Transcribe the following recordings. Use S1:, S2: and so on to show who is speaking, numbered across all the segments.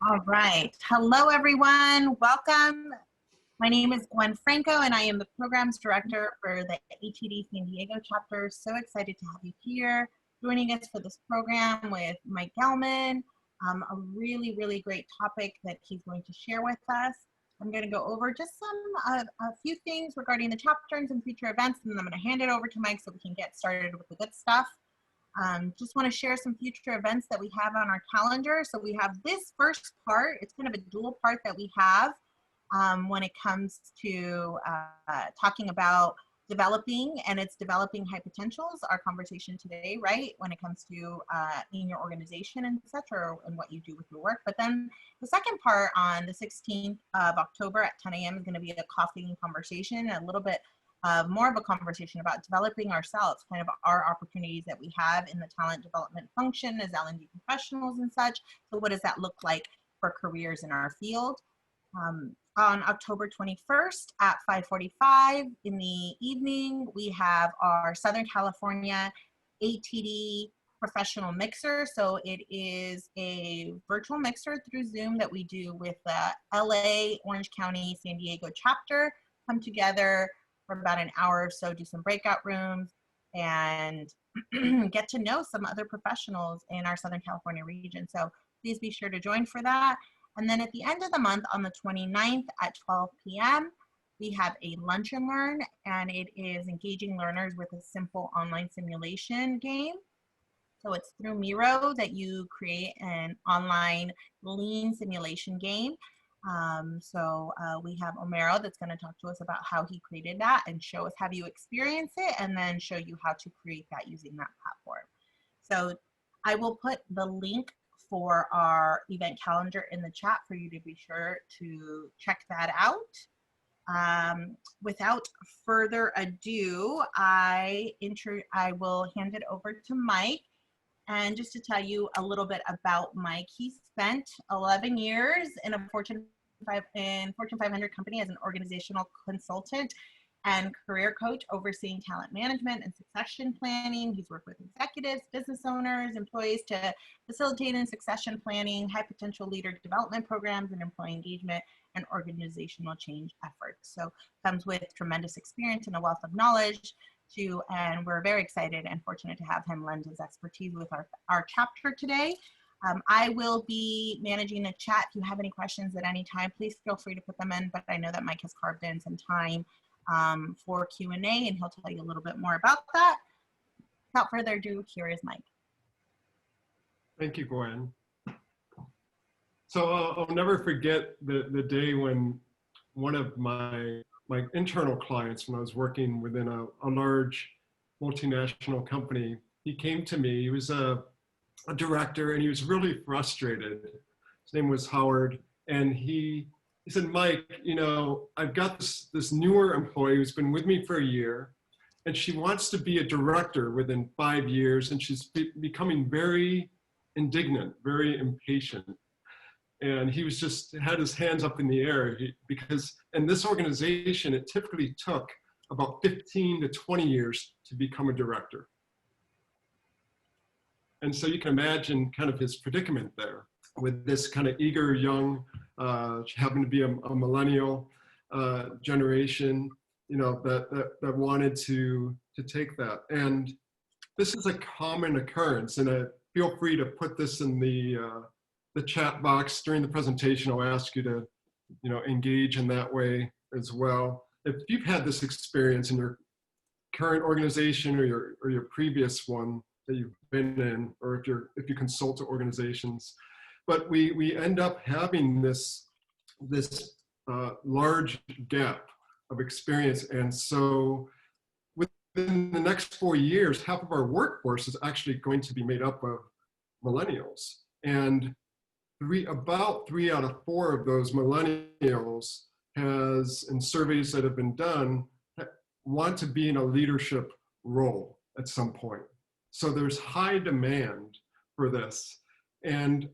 S1: All right. Hello, everyone. Welcome. My name is Gwen Franco, and I am the Programs Director for the ATD San Diego chapter. So excited to have you here joining us for this program with Mike Gelman. A really, really great topic that he's going to share with us. I'm going to go over just a few things regarding the chapter and some future events, and then I'm going to hand it over to Mike so we can get started with the good stuff. Just want to share some future events that we have on our calendar. So we have this first part. It's kind of a dual part that we have when it comes to talking about developing, and it's developing high potentials, our conversation today, right? When it comes to in your organization and such, or in what you do with your work. But then the second part on the 16th of October at 10 a.m. is going to be a coffee conversation, a little bit more of a conversation about developing ourselves, kind of our opportunities that we have in the talent development function as L&D professionals and such. So what does that look like for careers in our field? On October 21st at 5:45 in the evening, we have our Southern California ATD professional mixer. So it is a virtual mixer through Zoom that we do with the LA, Orange County, San Diego chapter, come together for about an hour or so, do some breakout rooms, and get to know some other professionals in our Southern California region. So please be sure to join for that. And then at the end of the month, on the 29th at 12 p.m., we have a Lunch and Learn, and it is engaging learners with a simple online simulation game. So it's through Miro that you create an online lean simulation game. We have Omero that's going to talk to us about how he created that and show us how you experience it, and then show you how to create that using that platform. So I will put the link for our event calendar in the chat for you to be sure to check that out. Without further ado, I will hand it over to Mike. And just to tell you a little bit about Mike, he spent 11 years in a Fortune 500 company as an organizational consultant and career coach, overseeing talent management and succession planning. He's worked with executives, business owners, employees to facilitate in succession planning, high potential leader development programs, and employee engagement and organizational change efforts. So comes with tremendous experience and a wealth of knowledge too, and we're very excited and fortunate to have him lend his expertise with our chapter today. I will be managing the chat. If you have any questions at any time, please feel free to put them in, but I know that Mike has carved in some time for Q&A, and he'll tell you a little bit more about that. Without further ado, here is Mike.
S2: Thank you, Gwen. So I'll never forget the day when one of my internal clients, when I was working within a large multinational company, he came to me. He was a director, and he was really frustrated. His name was Howard, and he said, Mike, you know, I've got this newer employee who's been with me for a year, and she wants to be a director within 5 years, and she's becoming very indignant, very impatient. And he was just had his hands up in the air because in this organization, it typically took about 15 to 20 years to become a director. And so you can imagine kind of his predicament there with this kind of eager young, happened to be a millennial generation, you know, that wanted to take that. And this is a common occurrence, and feel free to put this in the chat box during the presentation. I'll ask you to, you know, engage in that way as well. If you've had this experience in your current organization or your previous one that you've been in, or if you consult to organizations, but we end up having this large gap of experience, and so within the next 4 years, half of our workforce is actually going to be made up of millennials, and about 3 out of 4 of those millennials in surveys that have been done, want to be in a leadership role at some point. So there's high demand for this. And,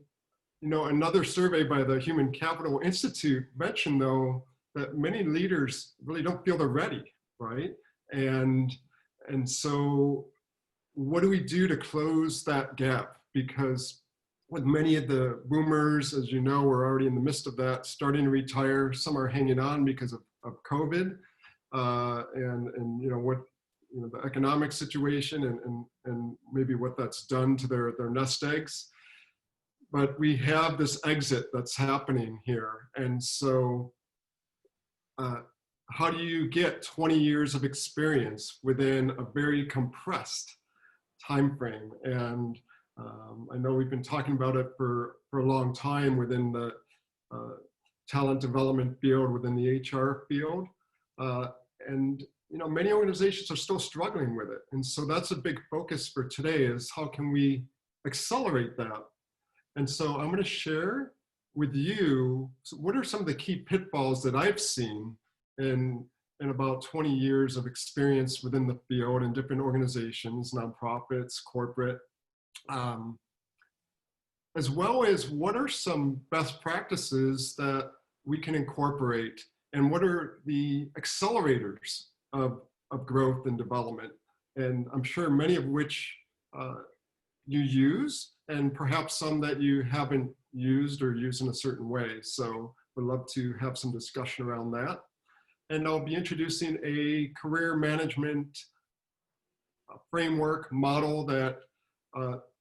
S2: you know, another survey by the Human Capital Institute mentioned, though, that many leaders really don't feel they're ready, right? And so what do we do to close that gap? Because with many of the boomers, as you know, we're already in the midst of that, starting to retire. Some are hanging on because of COVID, and what the economic situation and maybe what that's done to their nest eggs. But we have this exit that's happening here, and so how do you get 20 years of experience within a very compressed time frame? And I know we've been talking about it for a long time within the talent development field, within the HR field. And many organizations are still struggling with it. And so that's a big focus for today, is how can we accelerate that? And so I'm going to share with you what are some of the key pitfalls that I've seen in about 20 years of experience within the field in different organizations, nonprofits, corporate, as well as what are some best practices that we can incorporate, and what are the accelerators of growth and development. And I'm sure many of which you use, and perhaps some that you haven't used or use in a certain way. So we'd love to have some discussion around that. And I'll be introducing a career management framework model that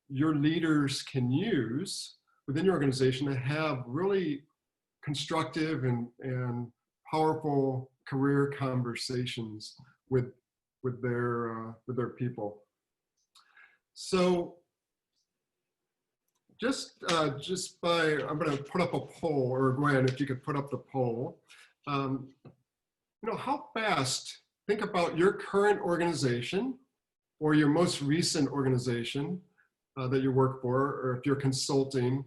S2: your leaders can use within your organization to have really constructive and powerful career conversations with their people. So I'm going to put up a poll, or Gwen, if you could put up the poll. How fast, think about your current organization or your most recent organization that you work for, or if you're consulting,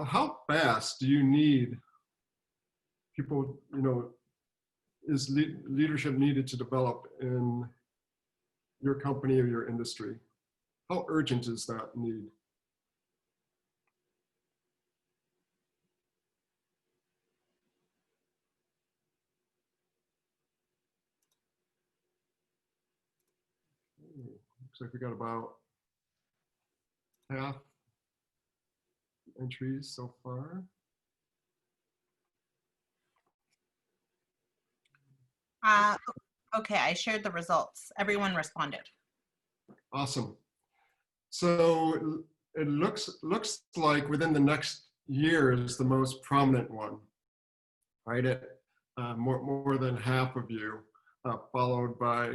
S2: how fast do you need people, is leadership needed to develop in your company or your industry? How urgent is that need? Looks like we got about half entries so far.
S1: Okay, I shared the results. Everyone responded.
S2: Awesome. So it looks like within the next year is the most prominent one, right? At more than half of you, followed by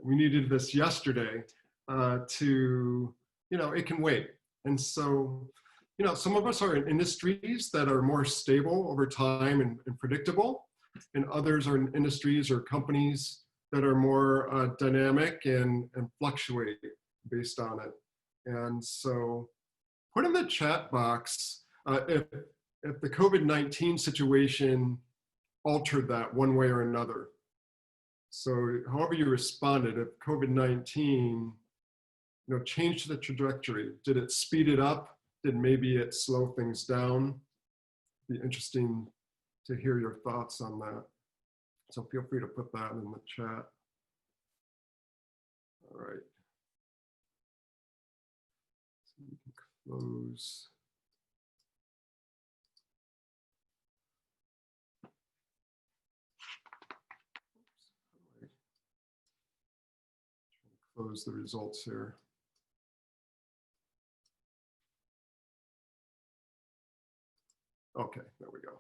S2: we needed this yesterday to it can wait. And so some of us are in industries that are more stable over time and predictable, and others are in industries or companies that are more dynamic and fluctuate based on it. And so put in the chat box if the COVID-19 situation altered that one way or another. So however you responded, if COVID-19 changed the trajectory, did it speed it up? Did maybe it slow things down? Be interesting to hear your thoughts on that. So feel free to put that in the chat. All right. So we can close. Close the results here. Okay, there we go.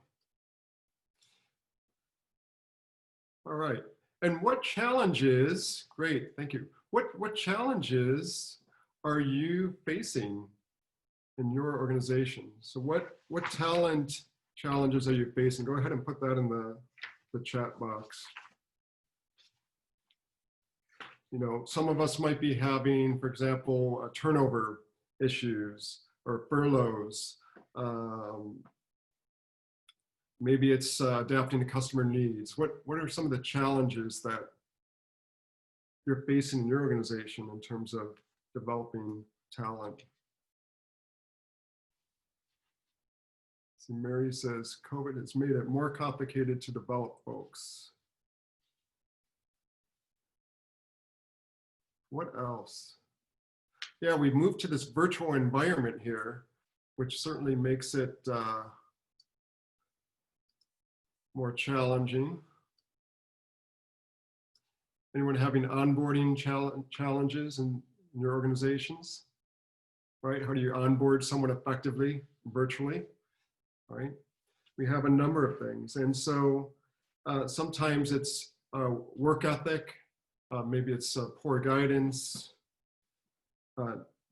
S2: All right. And what challenges, great, thank you. What challenges are you facing in your organization? So what talent challenges are you facing? Go ahead and put that in the chat box. Some of us might be having, for example, turnover issues or furloughs. Maybe it's adapting to customer needs. What are some of the challenges that you're facing in your organization in terms of developing talent? See, Mary says, COVID has made it more complicated to develop folks. What else? yeah, we've moved to this virtual environment here, which certainly makes it more challenging. Anyone having onboarding challenges in your organizations? Right? How do you onboard someone effectively virtually? Right? We have a number of things. And so sometimes it's work ethic, maybe it's poor guidance.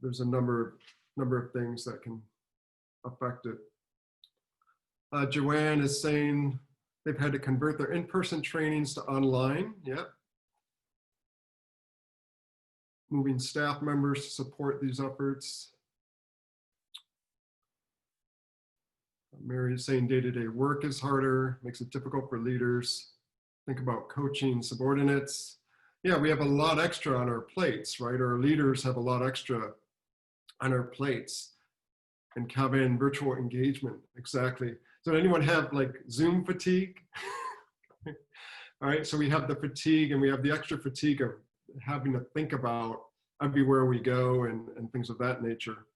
S2: There's a number of things that can affect it. Joanne is saying they've had to convert their in-person trainings to online. Yeah. Moving staff members to support these efforts. Mary is saying day-to-day work is harder, makes it difficult for leaders. Think about coaching subordinates. Yeah, we have a lot extra on our plates, right? Our leaders have a lot extra on our plates. And Kevin, virtual engagement, exactly. So anyone have like Zoom fatigue? All right, so we have the fatigue and we have the extra fatigue of having to think about everywhere we go and things of that nature.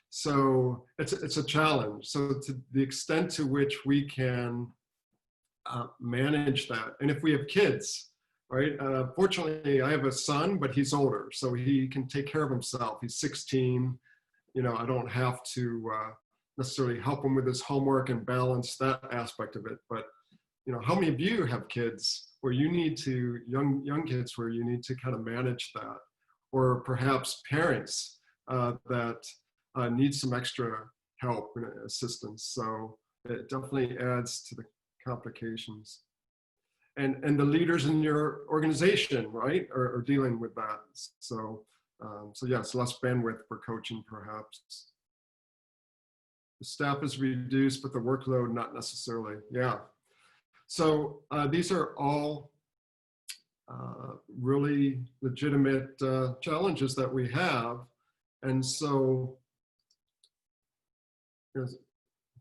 S2: So it's a challenge. So to the extent to which we can manage that, and if we have kids, right? Fortunately, I have a son, but he's older, so he can take care of himself. He's 16. You know, I don't have to necessarily help him with his homework and balance that aspect of it. But you know, how many of you have kids where you need to, young kids where you need to kind of manage that, or perhaps parents that need some extra help and assistance? So it definitely adds to the complications. And the leaders in your organization, right, are dealing with that. So yes, less bandwidth for coaching perhaps. The staff is reduced, but the workload not necessarily. Yeah. So these are all really legitimate challenges that we have. And so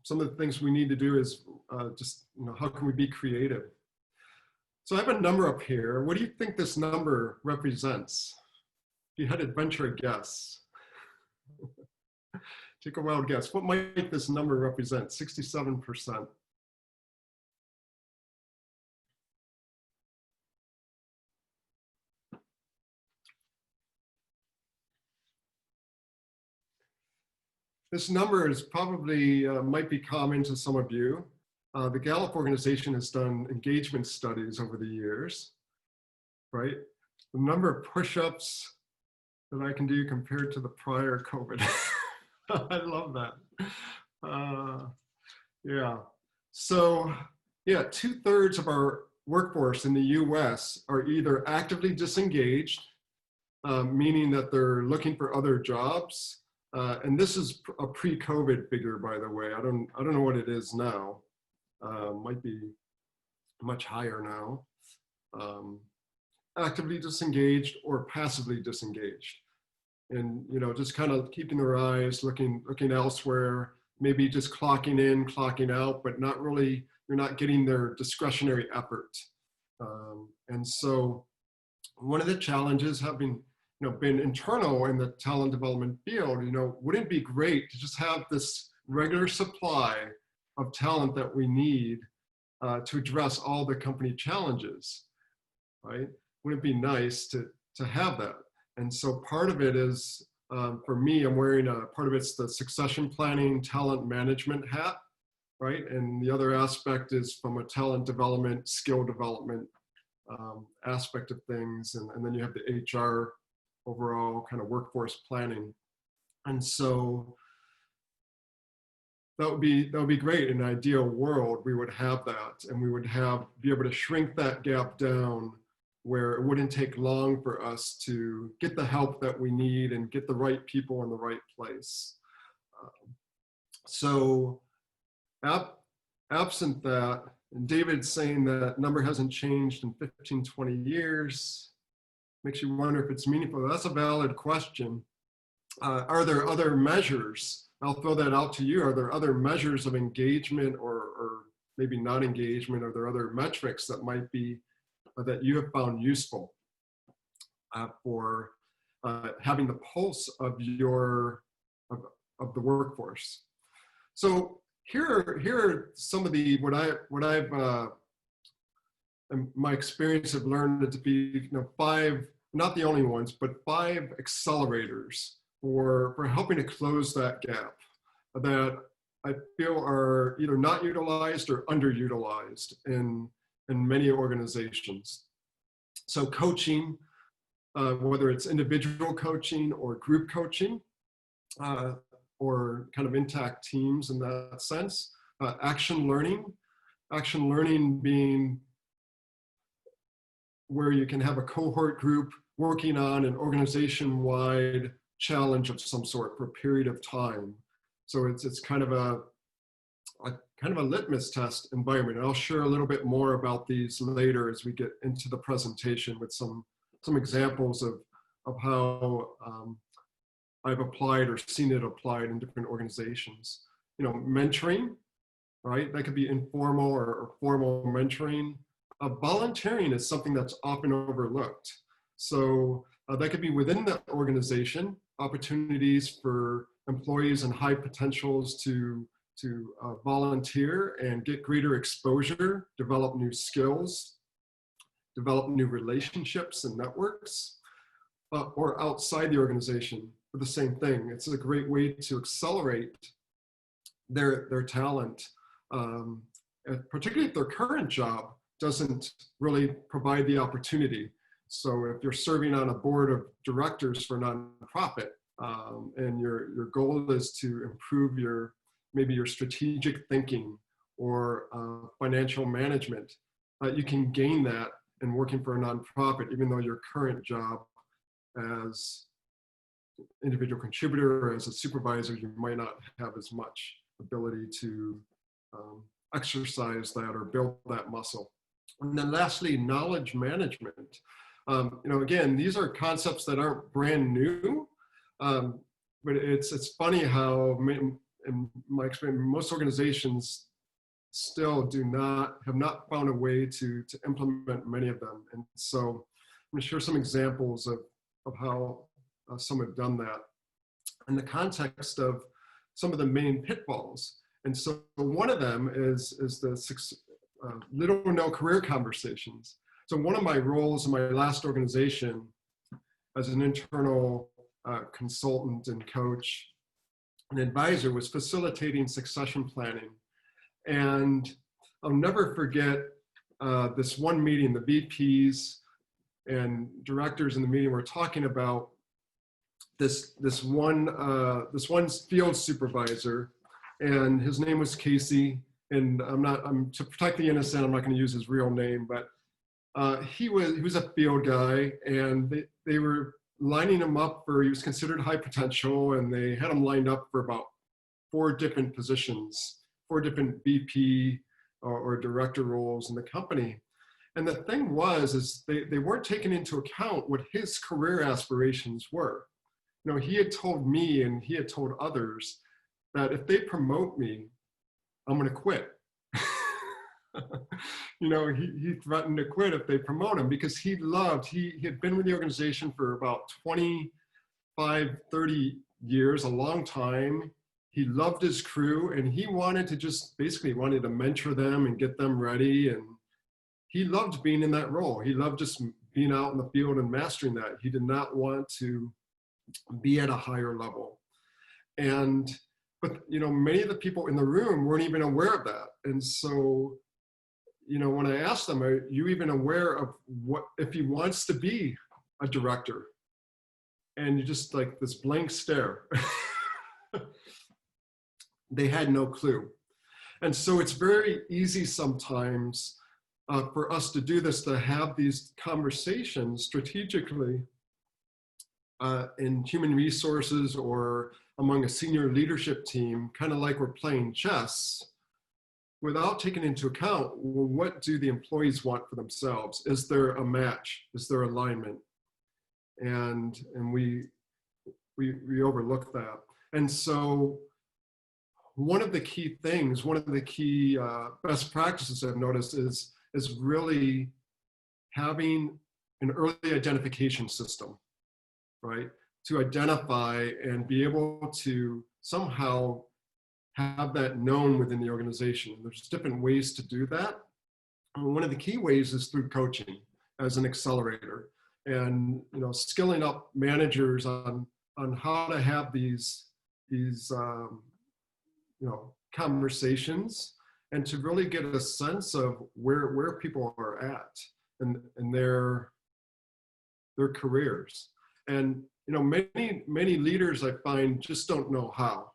S2: some of the things we need to do is just, you know, how can we be creative? So I have a number up here. What do you think this number represents? If you had to venture a guess, take a wild guess. What might this number represent? 67%. This number is probably, might be common to some of you. The Gallup organization has done engagement studies over the years, right? The number of push-ups that I can do compared to the prior COVID. I love that. Yeah. So yeah, 2/3 of our workforce in the US are either actively disengaged, meaning that they're looking for other jobs. And this is a pre-COVID figure, by the way. I don't know what it is now. Might be much higher now. Actively disengaged or passively disengaged. And, you know, just kind of keeping their eyes looking elsewhere, maybe just clocking in, clocking out, but not really, you're not getting their discretionary effort. And so one of the challenges having, you know, been internal in the talent development field, you know, wouldn't it be great to just have this regular supply of talent that we need to address all the company challenges, right? Wouldn't it be nice to have that? And so part of it is, for me, I'm wearing part of it's the succession planning, talent management hat, right? And the other aspect is from a talent development, skill development aspect of things. And then you have the HR overall kind of workforce planning. And so that would be great. In an ideal world, we would have that, and we would be able to shrink that gap down where it wouldn't take long for us to get the help that we need and get the right people in the right place. So absent that, and David's saying that number hasn't changed in 15, 20 years, makes you wonder if it's meaningful. That's a valid question. Are there other measures? I'll throw that out to you. Are there other measures of engagement or maybe not engagement? Are there other metrics that might be that you have found useful for having the pulse of of the workforce. So here are some of the what I've in my experience have learned to be, 5, not the only ones, but 5 accelerators for helping to close that gap that I feel are either not utilized or underutilized in many organizations. So coaching, whether it's individual coaching or group coaching, or kind of intact teams in that sense. Action learning being where you can have a cohort group working on an organization-wide challenge of some sort for a period of time. So it's kind of a litmus test environment. And I'll share a little bit more about these later as we get into the presentation with some examples of how I've applied or seen it applied in different organizations. Mentoring, right? That could be informal or formal mentoring. Volunteering is something that's often overlooked. So that could be within the organization, opportunities for employees and high potentials to volunteer and get greater exposure, develop new skills, develop new relationships and networks, or outside the organization for the same thing. It's a great way to accelerate their talent, particularly if their current job doesn't really provide the opportunity. So if you're serving on a board of directors for a nonprofit, and your goal is to improve maybe your strategic thinking or financial management, you can gain that in working for a nonprofit, even though your current job as individual contributor or as a supervisor, you might not have as much ability to exercise that or build that muscle. And then lastly, knowledge management. Again, these are concepts that aren't brand new, but it's funny how, in my experience, most organizations still have not found a way to implement many of them. And so I'm going to share some examples of how some have done that in the context of some of the main pitfalls. And so one of them is the little or no career conversations. So one of my roles in my last organization as an internal consultant and coach and advisor was facilitating succession planning. And I'll never forget this one meeting. The VPs and directors in the meeting were talking about this one field supervisor, and his name was Casey. And I'm to protect the innocent, I'm not going to use his real name, but he was a field guy, and they were lining him up he was considered high potential, and they had him lined up for about 4 different positions, 4 different VP or director roles in the company. And the thing is they weren't taking into account what his career aspirations were. He had told me and he had told others that if they promote me, I'm going to quit. He threatened to quit if they promote him because he had been with the organization for about 25, 30 years, a long time. He loved his crew, and he wanted to mentor them and get them ready. And he loved being in that role. He loved just being out in the field and mastering that. He did not want to be at a higher level. But many of the people in the room weren't even aware of that. And so, when I asked them, are you even aware of what, if he wants to be a director? And you just like this blank stare. They had no clue. And so it's very easy sometimes for us to do this, to have these conversations strategically in human resources or among a senior leadership team, kind of like we're playing chess, without taking into account, well, what do the employees want for themselves? Is there a match? Is there alignment? And we overlook that. And so one of the key things, one of the key best practices I've noticed is really having an early identification system. right? To identify and be able to somehow have that known within the organization. There's different ways to do that. And one of the key ways is through coaching as an accelerator, and skilling up managers on how to have these conversations, and to really get a sense of where people are at in their careers. And many leaders, I find, just don't know how,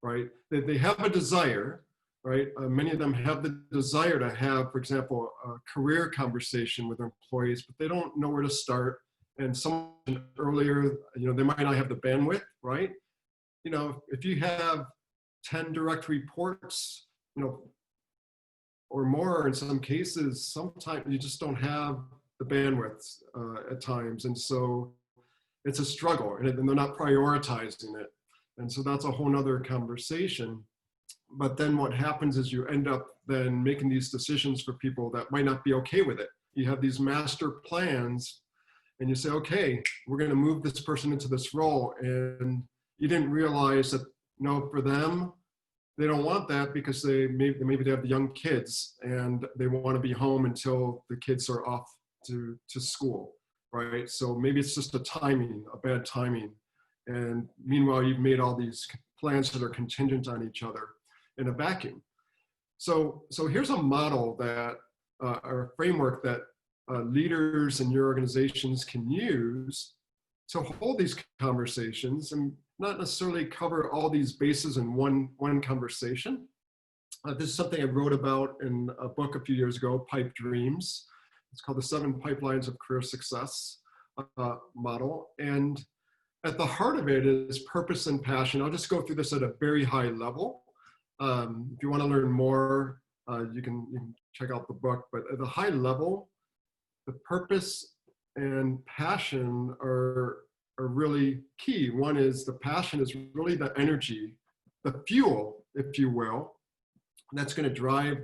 S2: right? They have a desire, right? Many of them have the desire to have, for example, a career conversation with employees, but they don't know where to start. And someone earlier, they might not have the bandwidth, right? If you have 10 direct reports, or more in some cases, sometimes you just don't have the bandwidth at times. And so it's a struggle, and they're not prioritizing it. And so that's a whole nother conversation. But then what happens is you end up then making these decisions for people that might not be okay with it. You have these master plans, and you say, okay, we're going to move this person into this role. And you didn't realize that, for them, they don't want that because maybe they have the young kids and they want to be home until the kids are off to school, right? So maybe it's just a bad timing. And meanwhile, you've made all these plans that are contingent on each other in a vacuum. So here's a model that, or a framework that leaders in your organizations can use to hold these conversations and not necessarily cover all these bases in one conversation. This is something I wrote about in a book a few years ago, Pipe Dreams. It's called The 7 Pipelines of Career Success model. And at the heart of it is purpose and passion. I'll just go through this at a very high level. If you want to learn more, you can check out the book. But at a high level, the purpose and passion are really key. One is the passion is really the energy, the fuel, if you will, that's going to drive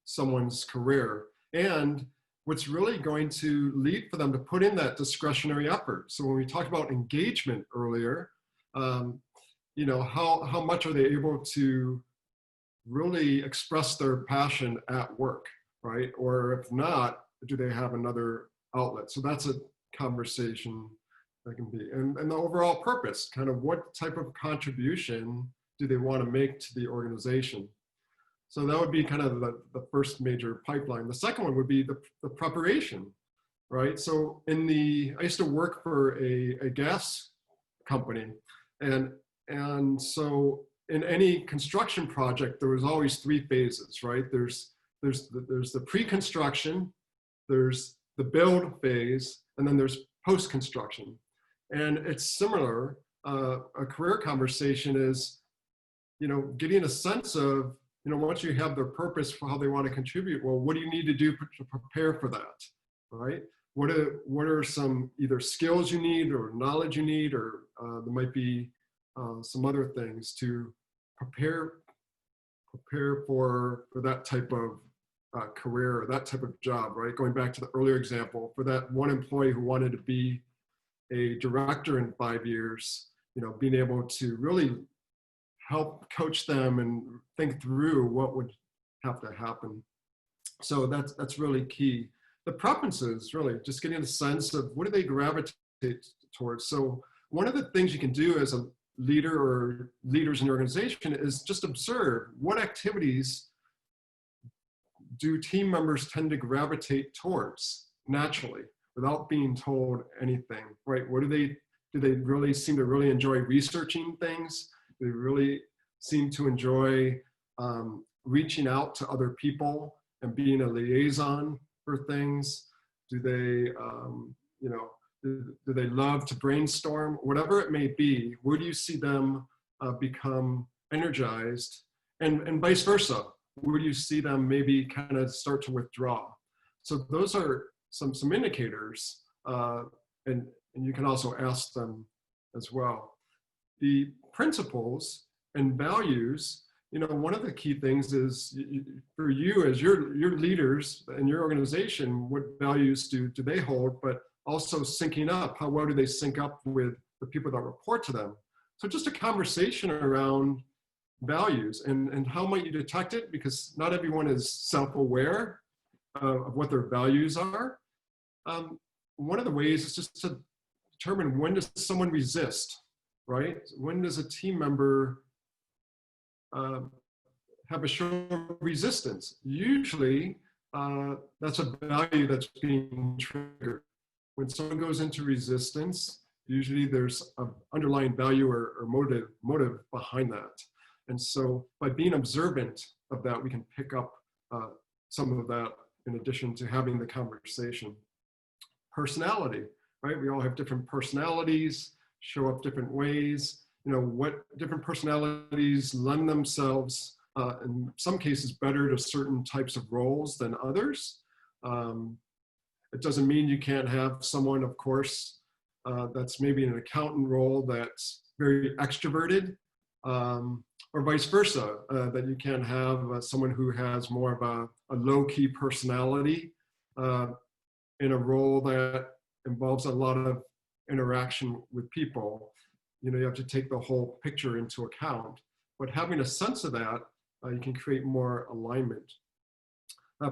S2: someone's career, and what's really going to lead for them to put in that discretionary effort. So when we talked about engagement earlier, how much are they able to really express their passion at work, right? Or if not, do they have another outlet? So that's a conversation that can be, and the overall purpose, kind of what type of contribution do they want to make to the organization? So that would be kind of the first major pipeline. The second one would be the preparation, right? So I used to work for a gas company, and so in any construction project, there was always 3 phases, right? There's the pre-construction, there's the build phase, and then there's post-construction. And it's similar. A career conversation is, getting a sense of, once you have their purpose for how they want to contribute, well, what do you need to do to prepare for that, right? What are some either skills you need or knowledge you need, or there might be some other things to prepare for that type of career or that type of job, right? Going back to the earlier example, for that one employee who wanted to be a director in 5 years, being able to really help coach them and think through what would have to happen. So that's really key. The preferences, really just getting a sense of what do they gravitate towards. So one of the things you can do as a leader or leaders in your organization is just observe what activities do team members tend to gravitate towards naturally without being told anything, right? Do they really seem to really enjoy researching things? Do they really seem to enjoy reaching out to other people and being a liaison for things? Do they, do they love to brainstorm? Whatever it may be, where do you see them become energized? And vice versa, where do you see them maybe kind of start to withdraw? So those are some indicators, and you can also ask them as well. The principles and values, one of the key things is for you as your leaders in your organization, what values do they hold? But also syncing up. How well do they sync up with the people that report to them? So just a conversation around values and how might you detect it, because not everyone is self-aware of what their values are. One of the ways is just to determine, when does someone resist, right? When does a team member have a show of resistance? Usually that's a value that's being triggered. When someone goes into resistance, usually there's an underlying value or motive behind that. And so by being observant of that, we can pick up some of that in addition to having the conversation. Personality, right? We all have different personalities, show up different ways. You know, what different personalities lend themselves, in some cases, better to certain types of roles than others. It doesn't mean you can't have someone, of course, that's maybe an accountant role that's very extroverted, or vice versa, that you can have someone who has more of a low-key personality in a role that involves a lot of interaction with people. You know, you have to take the whole picture into account. But having a sense of that, you can create more alignment.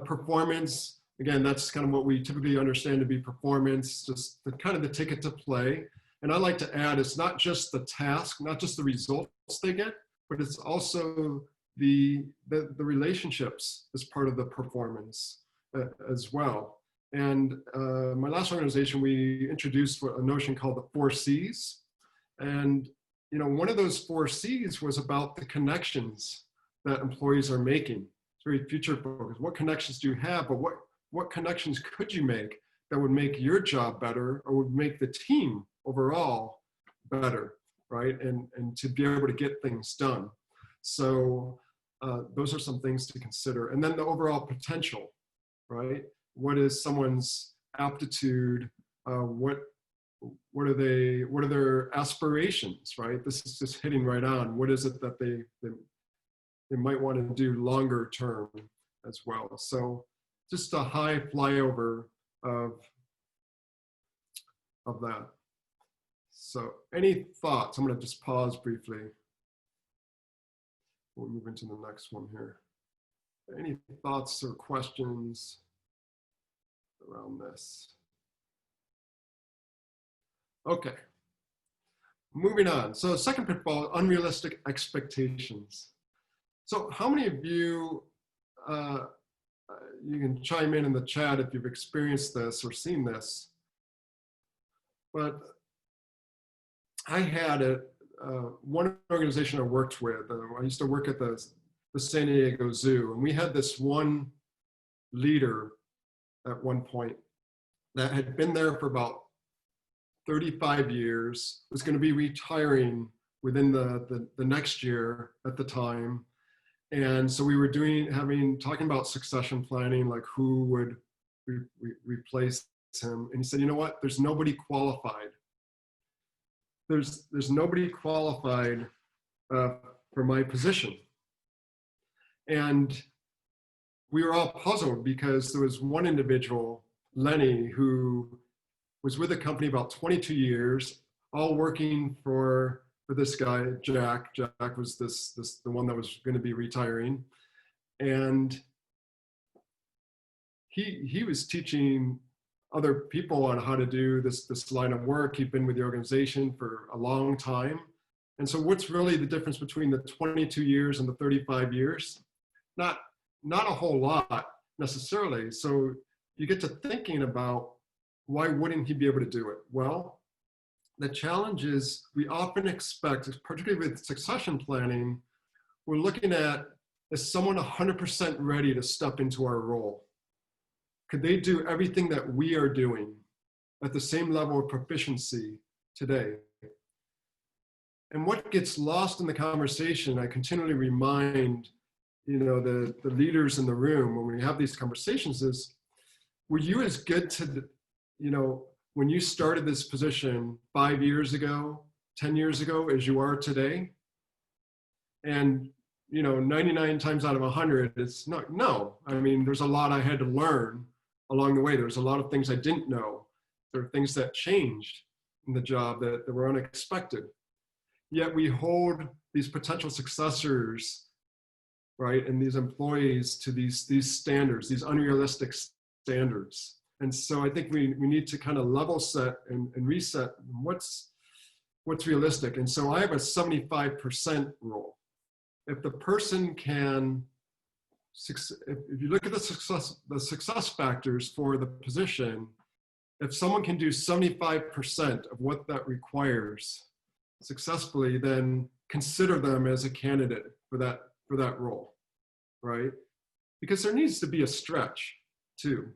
S2: Performance, again, that's kind of what we typically understand to be performance, just the kind of the ticket to play. And I like to add, it's not just the task, not just the results they get, but it's also the relationships as part of the performance as well. And my last organization, we introduced a notion called the 4 C's. And you know, one of those 4 C's was about the connections that employees are making. It's very future focused. What connections do you have, but what connections could you make that would make your job better or would make the team overall better, right? And to be able to get things done. So those are some things to consider. And then the overall potential, right? What is someone's aptitude? What are their aspirations, right? This is just hitting right on. What is it that they might want to do longer term as well? So just a high flyover of that. So any thoughts? I'm going to just pause briefly. We'll move into the next one here. Any thoughts or questions around this? Okay, moving on. So second pitfall, unrealistic expectations. So how many of you, you can chime in the chat if you've experienced this or seen this, but I had one organization I worked with, I used to work at the San Diego Zoo, and we had this one leader at one point that had been there for about 35 years, was going to be retiring within the next year at the time. And so we were talking about succession planning, like who would replace him. And he said, you know what, there's nobody qualified. There's nobody qualified for my position. And we were all puzzled because there was one individual, Lenny, who was with the company about 22 years, all working for this guy, Jack. Jack was the one that was going to be retiring. And he was teaching other people on how to do this line of work. He'd been with the organization for a long time. And so what's really the difference between the 22 years and the 35 years? Not a whole lot necessarily. So you get to thinking about, why wouldn't he be able to do it? Well, the challenge is we often expect, particularly with succession planning, we're looking at, is someone 100% ready to step into our role? Could they do everything that we are doing at the same level of proficiency today? And what gets lost in the conversation, I continually remind the leaders in the room when we have these conversations is, were you as good to, when you started this position 5 years ago, 10 years ago, as you are today? And 99 times out of 100, it's not, no. I mean, there's a lot I had to learn along the way. There's a lot of things I didn't know. There are things that changed in the job that were unexpected. Yet we hold these potential successors, right, and these employees to these standards, these unrealistic standards. And so I think we need to kind of level set and reset what's realistic. And so I have a 75% rule. If the person can, if you look at the success factors for the position, if someone can do 75% of what that requires successfully, then consider them as a candidate for that role, right? Because there needs to be a stretch too.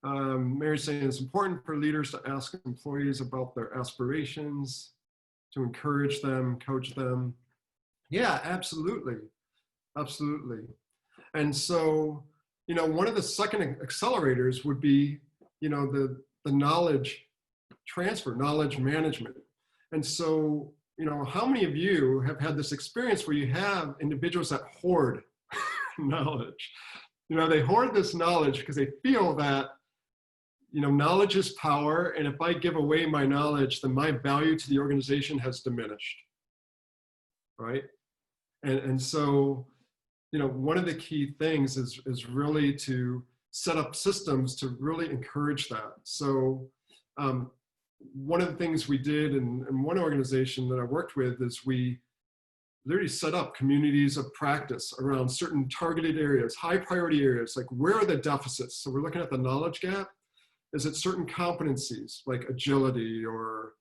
S2: Mary's saying it's important for leaders to ask employees about their aspirations, to encourage them, coach them. Yeah, absolutely. Absolutely. And so, you know, one of the second accelerators would be, you know, the knowledge transfer, knowledge management. And so, you know, how many of you have had this experience where you have individuals that hoard knowledge? You know, they hoard this knowledge because they feel that, you know, knowledge is power, and if I give away my knowledge, then my value to the organization has diminished, right? And so, you know, one of the key things is really to set up systems to really encourage that. So one of the things we did in one organization that I worked with is we literally set up communities of practice around certain targeted areas, high priority areas, like where are the deficits? So we're looking at the knowledge gap. Is it certain competencies like agility or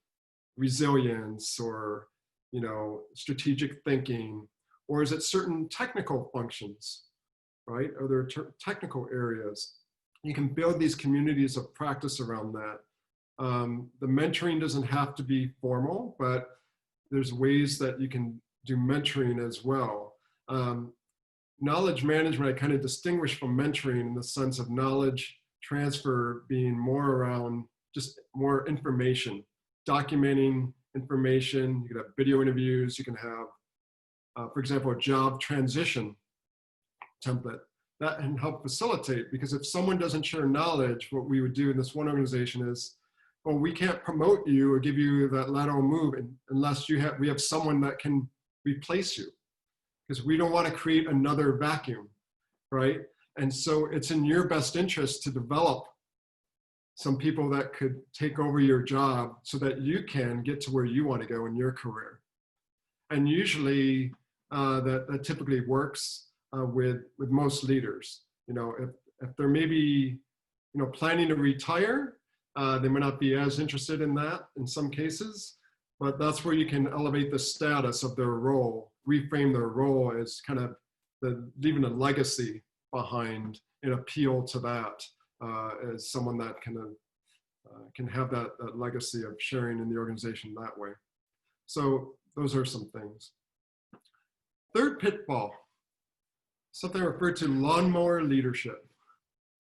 S2: resilience or, you know, strategic thinking? Or is it certain technical functions, right? Are there technical areas? You can build these communities of practice around that. The mentoring doesn't have to be formal, but there's ways that you can do mentoring as well. Knowledge management, I kind of distinguish from mentoring in the sense of knowledge transfer being more around just more information, documenting information. You can have video interviews, you can have, for example, a job transition template that can help facilitate, because if someone doesn't share knowledge, what we would do in this one organization is, well, we can't promote you or give you that lateral move unless we have someone that can replace you, because we don't want to create another vacuum, right? And so it's in your best interest to develop some people that could take over your job so that you can get to where you want to go in your career. And usually that typically works with most leaders. You know, if they're maybe, you know, planning to retire, they might not be as interested in that in some cases, but that's where you can elevate the status of their role, reframe their role as kind of leaving a legacy behind and appeal to that as someone that can have that legacy of sharing in the organization that way. So those are some things. Third pitfall, something referred to lawnmower leadership.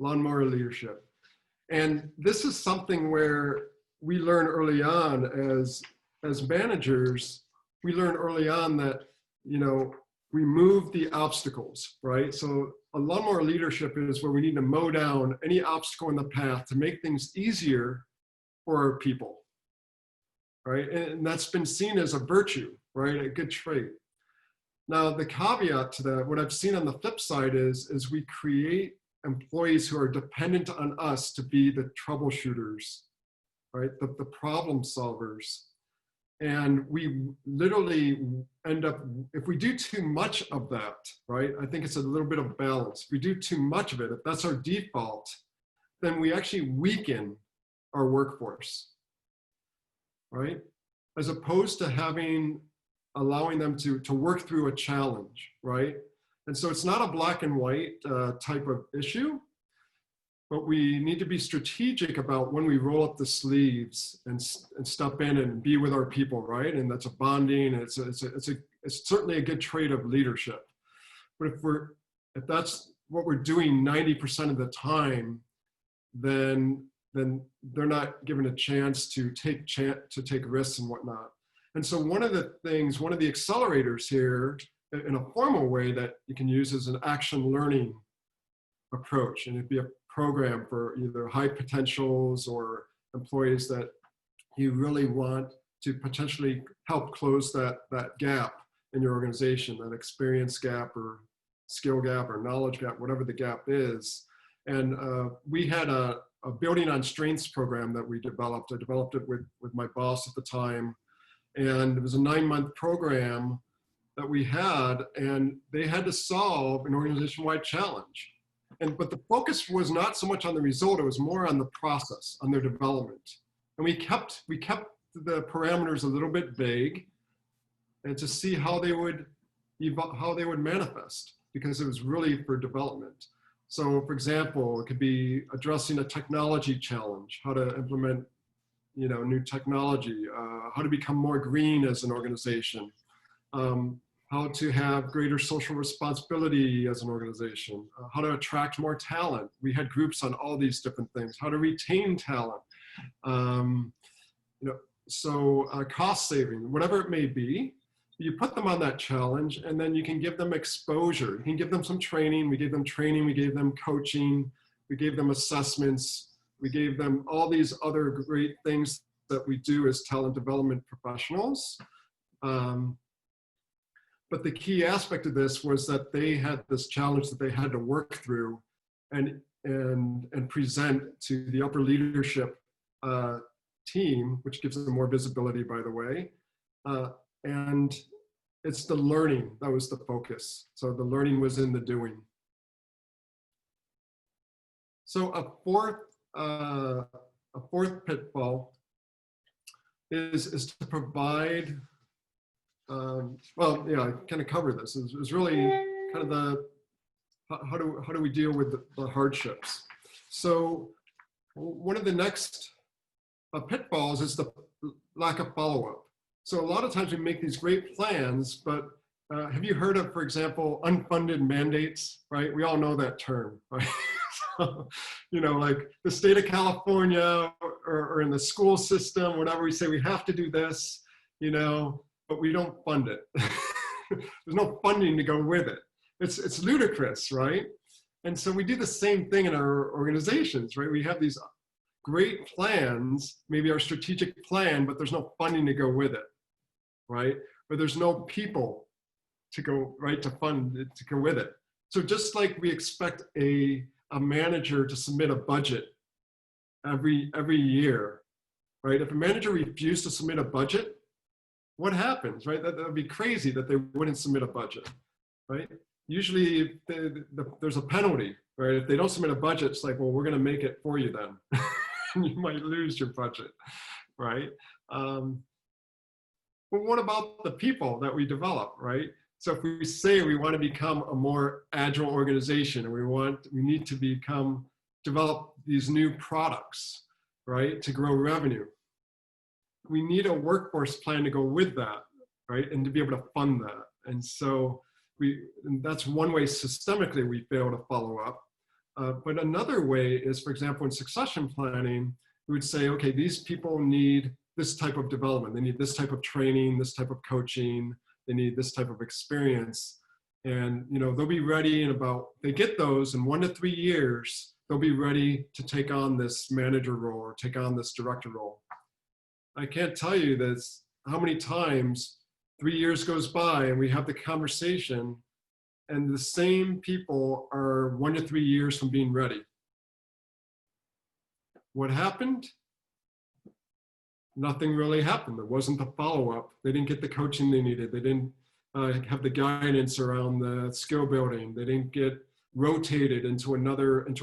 S2: Lawnmower leadership. And this is something where we learn early on as managers, we learn early on that, you know, remove the obstacles, right? So a lawnmower leadership is where we need to mow down any obstacle in the path to make things easier for our people, right? And that's been seen as a virtue, right? A good trait. Now, the caveat to that, what I've seen on the flip side is we create employees who are dependent on us to be the troubleshooters, right? The problem solvers. And we literally end up, if we do too much of that, right? I think it's a little bit of balance. If we do too much of it, if that's our default, then we actually weaken our workforce, right? As opposed to allowing them to work through a challenge, right? And so it's not a black and white type of issue, but we need to be strategic about when we roll up the sleeves and step in and be with our people, right? And that's a bonding. It's certainly a good trait of leadership. But if that's what we're doing 90% of the time, then they're not given a chance to take risks and whatnot. And so one of the accelerators here in a formal way that you can use is an action learning approach. And it'd be a program for either high potentials or employees that you really want to potentially help close that gap in your organization, that experience gap or skill gap or knowledge gap, whatever the gap is. And we had a building on strengths program that we developed. I developed it with my boss at the time. And it was a 9-month program that we had, and they had to solve an organization-wide challenge. But the focus was not so much on the result, it was more on the process, on their development. And we kept the parameters a little bit vague, and to see how they would manifest, because it was really for development. So for example, it could be addressing a technology challenge, how to implement new technology, how to become more green as an organization, how to have greater social responsibility as an organization, how to attract more talent. We had groups on all these different things, how to retain talent, so cost saving, whatever it may be. You put them on that challenge, and then you can give them exposure. You can give them some training. We gave them training, we gave them coaching, we gave them assessments, we gave them all these other great things that we do as talent development professionals. But the key aspect of this was that they had this challenge that they had to work through and present to the upper leadership team, which gives them more visibility, by the way. And it's the learning that was the focus. So the learning was in the doing. So a fourth pitfall is to provide, well, yeah, I kind of covered this. It was really kind of how do we deal with the hardships? So one of the next pitfalls is the lack of follow-up. So a lot of times we make these great plans, but have you heard of, for example, unfunded mandates, right? We all know that term, right? So, like the state of California or in the school system, whatever, we say we have to do this, but we don't fund it. There's no funding to go with it. It's ludicrous, right? And so we do the same thing in our organizations, right? We have these great plans, maybe our strategic plan, but there's no funding to go with it, right? Or there's no people to go, right, to fund it, to go with it. So just like we expect a manager to submit a budget every year, right? If a manager refused to submit a budget, what happens, right? That would be crazy that they wouldn't submit a budget, right? Usually there's a penalty, right? If they don't submit a budget, it's like, well, we're going to make it for you then. You might lose your budget, right? But what about the people that we develop, right? So if we say we want to become a more agile organization, and we need to develop these new products, right, to grow revenue, we need a workforce plan to go with that, right, and to be able to fund that. And so and that's one way systemically we fail to follow up. But another way is, for example, in succession planning, we would say, okay, these people need this type of development. They need this type of training, this type of coaching. They need this type of experience. And, they'll be ready they get those in 1 to 3 years, they'll be ready to take on this manager role or take on this director role. I can't tell you this, how many times 3 years goes by and we have the conversation and the same people are 1 to 3 years from being ready. What happened? Nothing really happened. There wasn't the follow-up. They didn't get the coaching they needed. They didn't have the guidance around the skill building. They didn't get rotated into a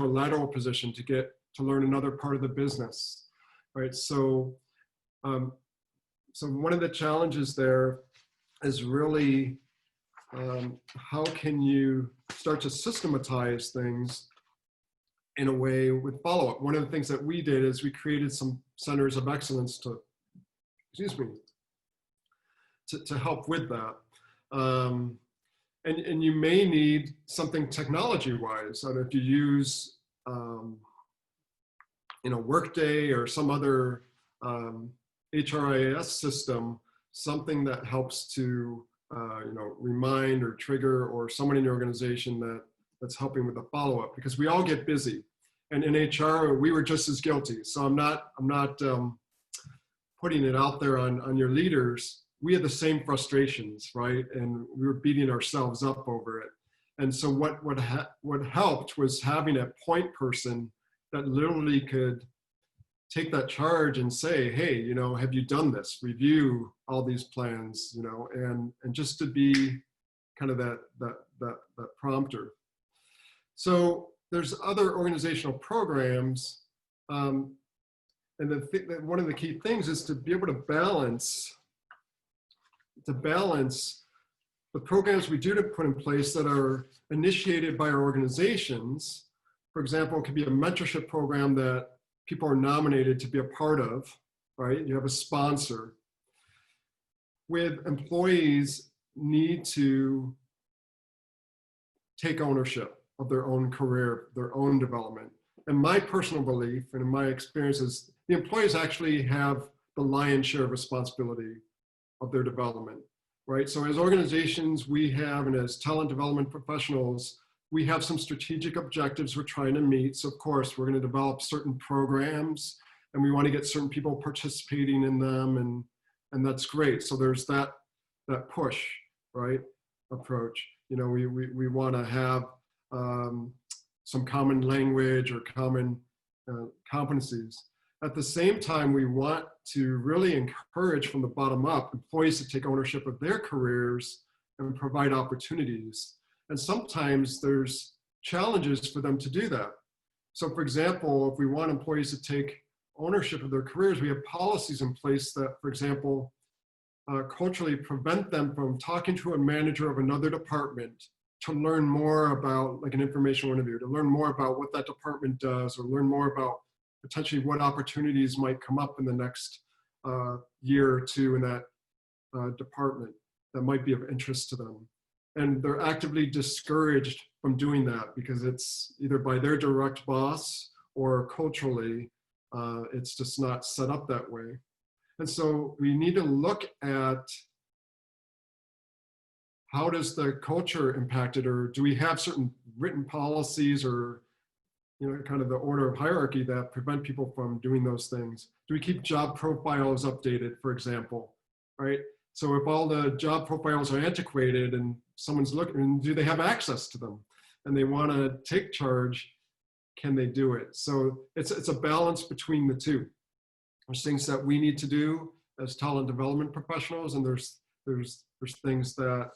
S2: lateral position to learn another part of the business, right? So one of the challenges there is really how can you start to systematize things in a way with follow-up. One of the things that we did is we created some centers of excellence to help with that. And you may need something technology-wise. So if you use Workday or some other HRIS system, something that helps to remind or trigger, or someone in your organization that's helping with the follow-up, because we all get busy. And in HR, we were just as guilty. So I'm not putting it out there on your leaders. We had the same frustrations, right? And we were beating ourselves up over it. And so what helped was having a point person that literally could take that charge and say, hey, you know, have you done this? Review all these plans, you know, and just to be kind of that prompter. So there's other organizational programs, and one of the key things is to be able to balance the programs we do to put in place that are initiated by our organizations. For example, it could be a mentorship program that people are nominated to be a part of, right? You have a sponsor. With employees need to take ownership of their own career, their own development. And my personal belief and in my experience is the employees actually have the lion's share of responsibility of their development, right? So as organizations we have, and as talent development professionals, we have some strategic objectives we're trying to meet. So of course, we're going to develop certain programs and we want to get certain people participating in them, and that's great. So there's that push, right, approach. You know, we want to have some common language or common competencies. At the same time, we want to really encourage from the bottom up employees to take ownership of their careers and provide opportunities. And sometimes there's challenges for them to do that. So for example, if we want employees to take ownership of their careers, we have policies in place that, for example, culturally prevent them from talking to a manager of another department to learn more about, like an informational interview, to learn more about what that department does, or learn more about potentially what opportunities might come up in the next year or two in that department that might be of interest to them. And they're actively discouraged from doing that because it's either by their direct boss or culturally, it's just not set up that way. And so we need to look at how does the culture impact it, or do we have certain written policies or, you know, kind of the order of hierarchy that prevent people from doing those things? Do we keep job profiles updated, for example, right? So if all the job profiles are antiquated and someone's looking, do they have access to them and they want to take charge, can they do it? So it's a balance between the two. There's things that we need to do as talent development professionals, and there's things that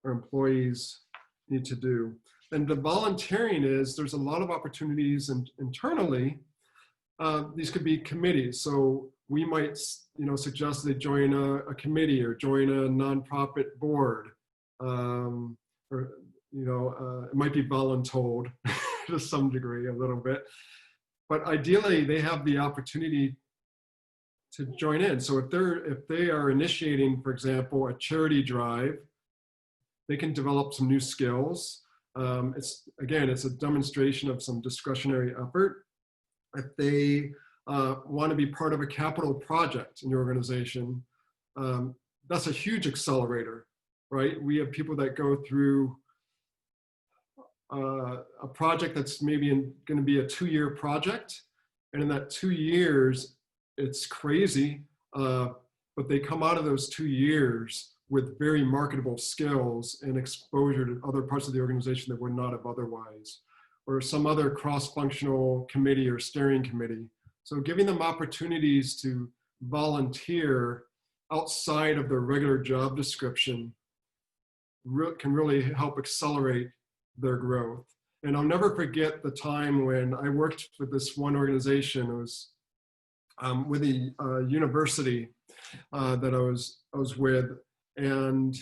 S2: our employees need to do. And the volunteering is, there's a lot of opportunities internally. These could be committees. So we might, you know, suggest they join a committee or join a nonprofit board, or, you know, it might be voluntold to some degree, a little bit. But ideally, they have the opportunity to join in. So if they are initiating, for example, a charity drive, they can develop some new skills. It's a demonstration of some discretionary effort. If they want to be part of a capital project in your organization, that's a huge accelerator, right? We have people that go through a project that's maybe going to be a 2-year project. And in that 2 years, it's crazy, but they come out of those 2 years with very marketable skills and exposure to other parts of the organization that would not have otherwise, or some other cross-functional committee or steering committee. So giving them opportunities to volunteer outside of their regular job description can really help accelerate their growth. And I'll never forget the time when I worked for this one organization. It was with a university that I was with, and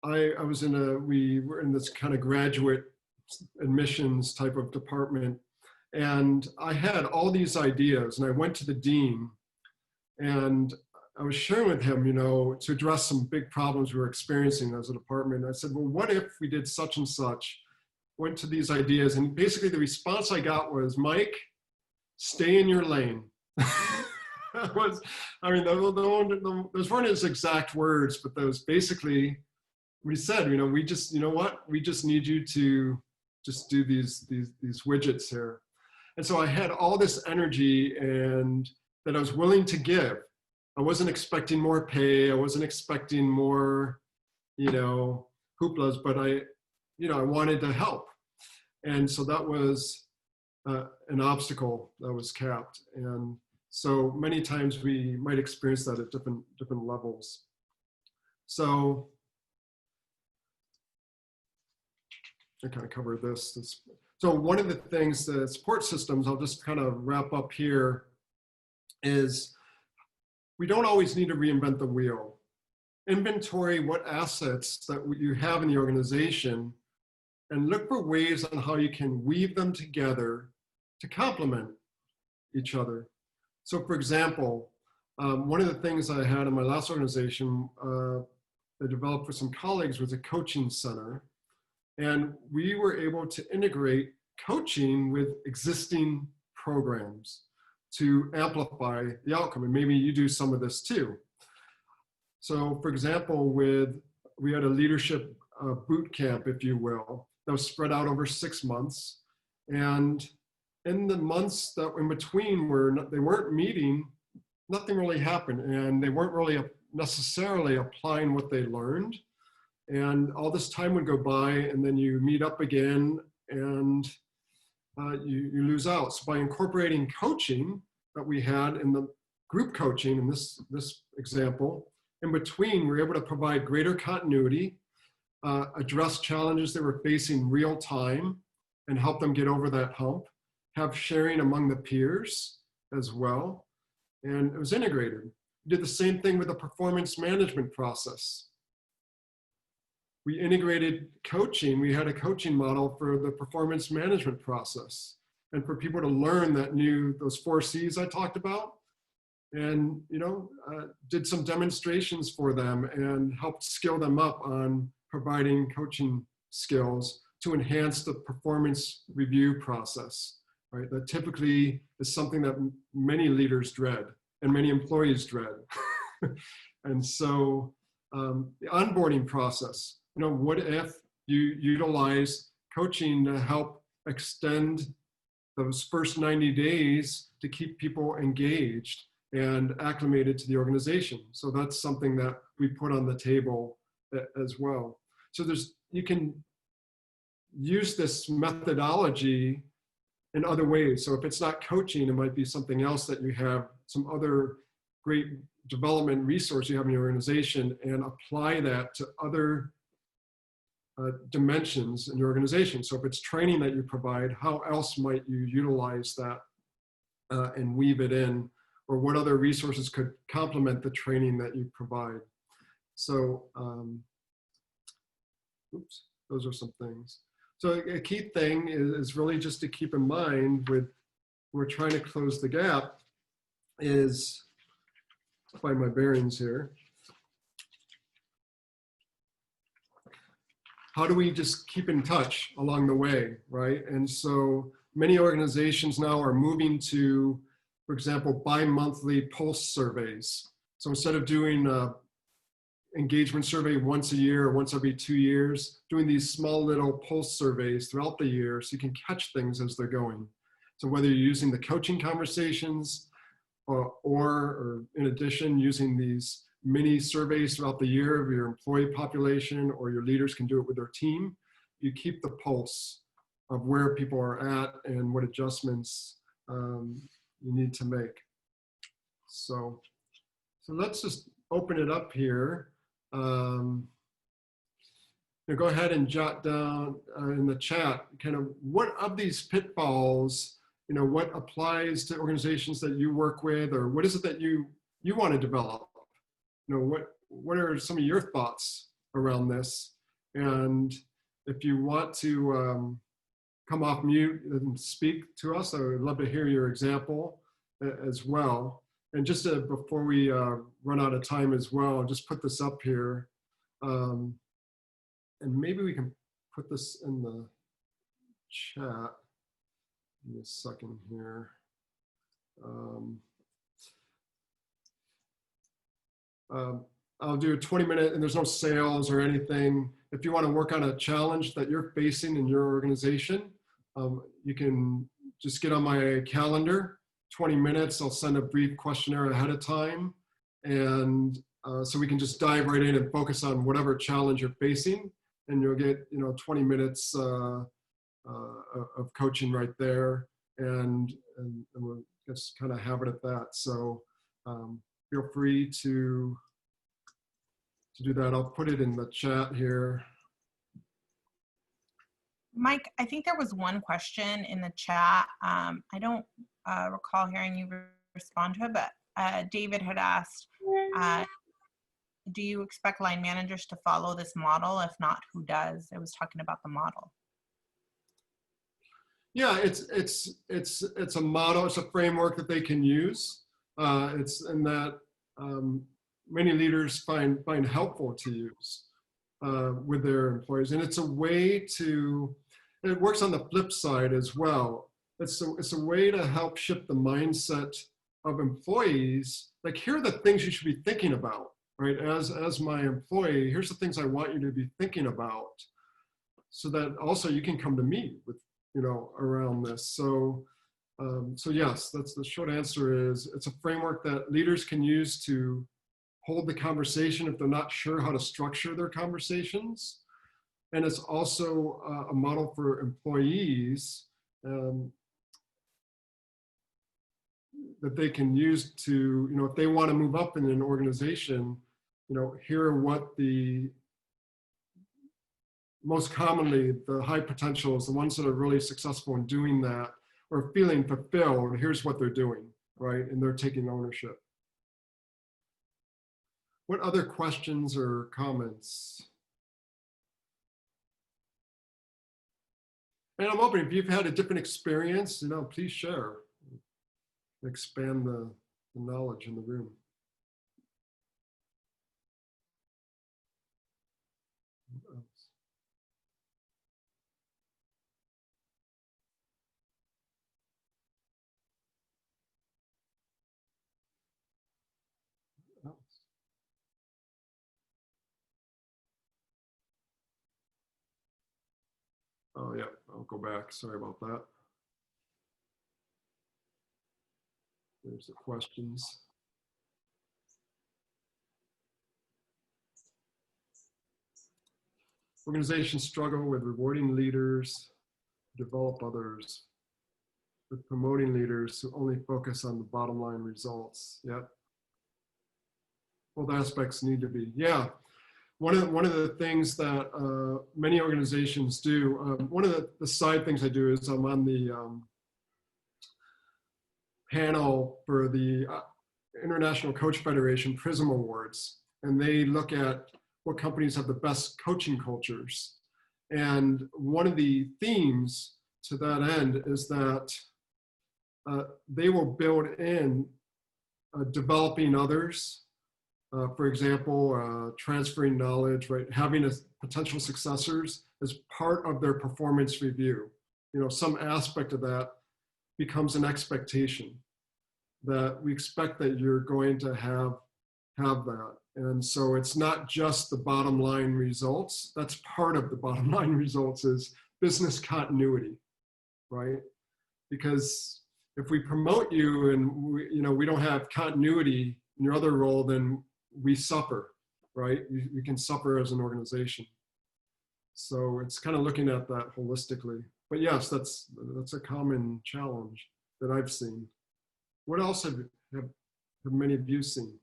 S2: we were in this kind of graduate admissions type of department, and I had all these ideas, and I went to the dean, and I was sharing with him, you know, to address some big problems we were experiencing as a department. I said, well, what if we did such and such? Went to these ideas, and basically the response I got was, Mike, stay in your lane. Those weren't his exact words, but those basically, we said, you know, we just need you to just do these widgets here. And so I had all this energy and that I was willing to give. I wasn't expecting more pay. I wasn't expecting more, you know, hooplas, but I wanted to help. And so that was an obstacle that was capped. And so many times we might experience that at different levels. So I kind of covered this. So one of the things, the support systems, I'll just kind of wrap up here, is we don't always need to reinvent the wheel. Inventory what assets that you have in the organization and look for ways on how you can weave them together to complement each other. So for example, one of the things I had in my last organization I developed with some colleagues was a coaching center. And we were able to integrate coaching with existing programs to amplify the outcome. And maybe you do some of this too. So for example, we had a leadership boot camp, if you will, that was spread out over 6 months. And in the months that in between where they weren't meeting, nothing really happened. And they weren't really necessarily applying what they learned. And all this time would go by, and then you meet up again, and you lose out. So by incorporating coaching that we had in the group coaching in this example, in between, we were able to provide greater continuity, address challenges they were facing real time, and help them get over that hump, have sharing among the peers as well, and it was integrated. We did the same thing with the performance management process. We integrated coaching. We had a coaching model for the performance management process and for people to learn those 4 C's I talked about, and did some demonstrations for them and helped skill them up on providing coaching skills to enhance the performance review process, right? That typically is something that many leaders dread and many employees dread. And so the onboarding process, what if you utilize coaching to help extend those first 90 days to keep people engaged and acclimated to the organization? So that's something that we put on the table as well. So you can use this methodology in other ways. So if it's not coaching, it might be something else that you have, some other great development resource you have in your organization, and apply that to other dimensions in your organization. So if it's training that you provide, how else might you utilize that and weave it in, or what other resources could complement the training that you provide? So, those are some things. So a key thing is really just to keep in mind we're trying to close the gap is, find my bearings here. How do we just keep in touch along the way, right? And so many organizations now are moving to, for example, bi-monthly pulse surveys. So instead of doing an engagement survey once a year or once every 2 years, doing these small little pulse surveys throughout the year so you can catch things as they're going. So whether you're using the coaching conversations or in addition, using these mini surveys throughout the year of your employee population, or your leaders can do it with their team, you keep the pulse of where people are at and what adjustments you need to make. So let's just open it up here. Go ahead and jot down in the chat kind of what of these pitfalls, what applies to organizations that you work with, or what is it that you want to develop? What are some of your thoughts around this? And if you want to come off mute and speak to us, I would love to hear your example as well. And just before we run out of time as well, I'll just put this up here. And maybe we can put this in the chat. Give me a second here. I'll do a 20-minute, and there's no sales or anything. If you want to work on a challenge that you're facing in your organization, you can just get on my calendar, 20 minutes, I'll send a brief questionnaire ahead of time. And so we can just dive right in and focus on whatever challenge you're facing. And you'll get, 20 minutes of coaching right there. And we'll just kind of have it at that. So feel free to do that. I'll put it in the chat here.
S1: Mike, I think there was one question in the chat. I don't recall hearing you respond to it, but David had asked, do you expect line managers to follow this model? If not, who does? It was talking about the model.
S2: Yeah, it's a model, it's a framework that they can use. It's in that many leaders find helpful to use with their employees, and it's a way to. It works on the flip side as well. It's a way to help shift the mindset of employees. Like, here are the things you should be thinking about, right? As my employee, here's the things I want you to be thinking about, so that also you can come to me with, around this. So yes, that's the short answer. Is it's a framework that leaders can use to hold the conversation if they're not sure how to structure their conversations. And it's also a model for employees that they can use to, if they want to move up in an organization, here are what the most commonly the high potentials, the ones that are really successful in doing that or feeling fulfilled, here's what they're doing, right? And they're taking ownership. What other questions or comments? And I'm open, if you've had a different experience, please share. Expand the knowledge in the room. Oh yeah, I'll go back. Sorry about that. There's the questions. Organizations struggle with rewarding leaders, develop others, with promoting leaders who only focus on the bottom line results. Yep. Both aspects need to be. Yeah. One of the things that many organizations do, one of the side things I do is I'm on the panel for the International Coach Federation Prism Awards, and they look at what companies have the best coaching cultures. And one of the themes to that end is that they will build in developing others. For example, transferring knowledge, right? Having potential successors as part of their performance review. Some aspect of that becomes an expectation that we expect that you're going to have that. And so it's not just the bottom line results. That's part of the bottom line results is business continuity, right? Because if we promote you and we don't have continuity in your other role, then we suffer, right? We can suffer as an organization. So it's kind of looking at that holistically. But yes, that's a common challenge that I've seen. What else have many of you seen?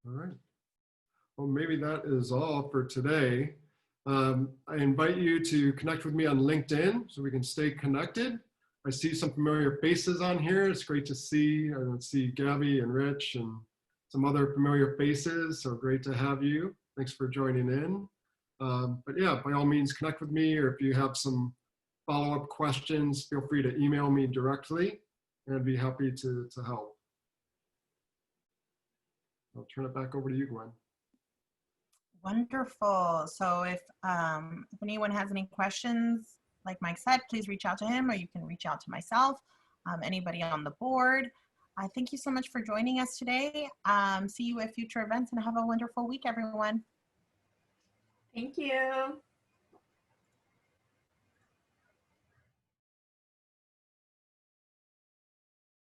S2: All right. Well, maybe that is all for today. I invite you to connect with me on LinkedIn so we can stay connected. I see some familiar faces on here. It's great to see. I see Gabby and Rich and some other familiar faces. So great to have you. Thanks for joining in. But yeah, by all means, connect with me, or if you have some follow-up questions, feel free to email me directly, and I'd be happy to help. I'll turn it back over to you, Gwen.
S1: Wonderful. So if anyone has any questions, like Mike said, please reach out to him, or you can reach out to myself, anybody on the board. Thank you so much for joining us today. See you at future events and have a wonderful week, everyone.
S3: Thank you.